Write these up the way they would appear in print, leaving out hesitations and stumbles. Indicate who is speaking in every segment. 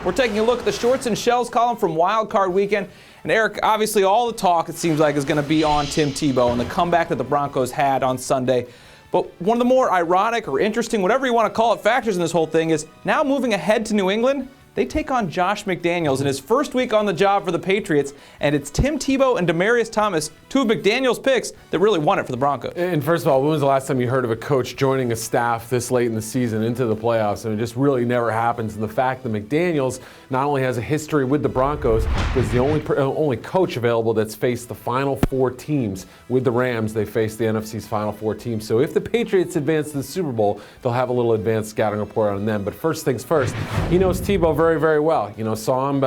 Speaker 1: We're taking a look at the Shorts and Shells column from Wild Card Weekend. And Eric, obviously all the talk, it seems like, is going to be on Tim Tebow and the comeback that the Broncos had on Sunday. But one of the more ironic or interesting, whatever you want to call it, factors in this whole thing is now moving ahead to New England, they take on Josh McDaniels in his first week on the job for the Patriots, and it's Tim Tebow and Demaryius Thomas, two of McDaniels' picks, that really won it for the Broncos.
Speaker 2: And first of all, when was the last time you heard of a coach joining a staff this late in the season into the playoffs? And it just really never happens. And the fact that McDaniels not only has a history with the Broncos, but is the only coach available that's faced the Final Four teams. With the Rams, they faced the NFC's Final Four teams. So if the Patriots advance to the Super Bowl, they'll have a little advanced scouting report on them. But first things first, he knows Tebow very, very well. Saw him,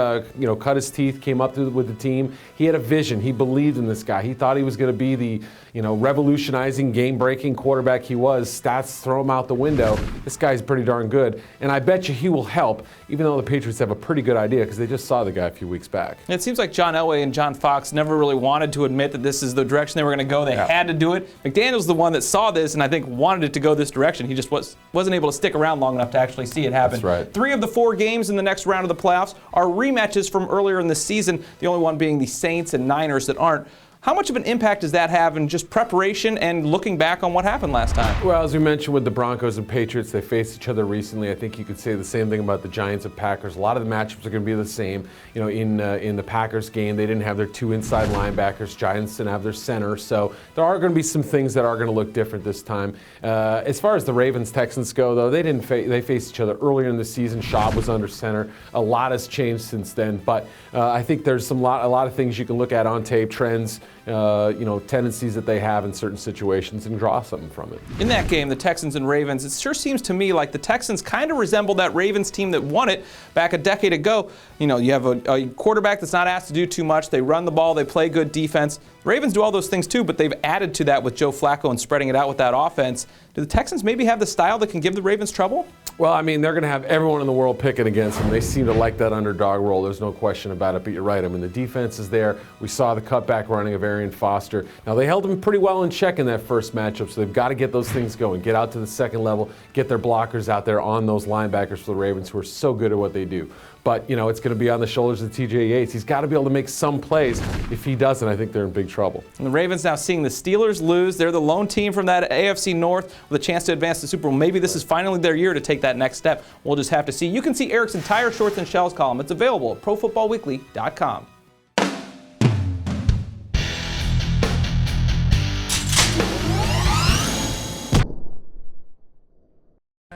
Speaker 2: cut his teeth, came up with the team. He had a vision. He believed in this guy. He thought he was going to be the, revolutionizing, game-breaking quarterback he was. Stats throw him out the window. This guy's pretty darn good. And I bet you he will help, even though the Patriots have a pretty good idea because they just saw the guy a few weeks back.
Speaker 1: It seems like John Elway and John Fox never really wanted to admit that this is the direction they were going to go. They had to do it. McDaniels the one that saw this and I think wanted it to go this direction. He just wasn't able to stick around long enough to actually see it happen.
Speaker 2: That's right.
Speaker 1: 3 of the 4 games in the next round of the playoffs are rematches from earlier in the season, the only one being the Saints and Niners that aren't. How much of an impact does that have in just preparation and looking back on what happened last time?
Speaker 2: Well, as we mentioned with the Broncos and Patriots, they faced each other recently. I think you could say the same thing about the Giants and Packers. A lot of the matchups are going to be the same. In the Packers game, they didn't have their 2 inside linebackers. Giants didn't have their center. So there are going to be some things that are going to look different this time. As far as the Ravens-Texans go, though, they faced each other earlier in the season. Schaub was under center. A lot has changed since then. But I think there's a lot of things you can look at on tape, trends, tendencies that they have in certain situations and draw something from it.
Speaker 1: In that game, the Texans and Ravens, it sure seems to me like the Texans kind of resemble that Ravens team that won it back a decade ago. You have a quarterback that's not asked to do too much. They run the ball. They play good defense. The Ravens do all those things too, but they've added to that with Joe Flacco and spreading it out with that offense. Do the Texans maybe have the style that can give the Ravens trouble?
Speaker 2: Well, they're going to have everyone in the world picking against them. They seem to like that underdog role. There's no question about it, but you're right. The defense is there. We saw the cutback running of Arian Foster. Now, they held him pretty well in check in that first matchup, so they've got to get those things going, get out to the second level, get their blockers out there on those linebackers for the Ravens who are so good at what they do. But, it's going to be on the shoulders of TJ Yates. He's got to be able to make some plays. If he doesn't, I think they're in big trouble.
Speaker 1: And the Ravens now seeing the Steelers lose. They're the lone team from that AFC North with a chance to advance to the Super Bowl. Maybe this is finally their year to take that next step. We'll just have to see. You can see Eric's entire Shorts and Shells column. It's available at ProFootballWeekly.com.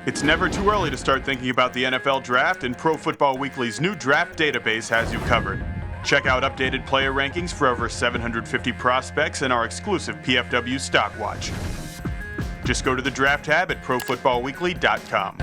Speaker 3: It's never too early to start thinking about the NFL Draft, and Pro Football Weekly's new draft database has you covered. Check out updated player rankings for over 750 prospects and our exclusive PFW Stock Watch. Just go to the Draft tab at ProFootballWeekly.com.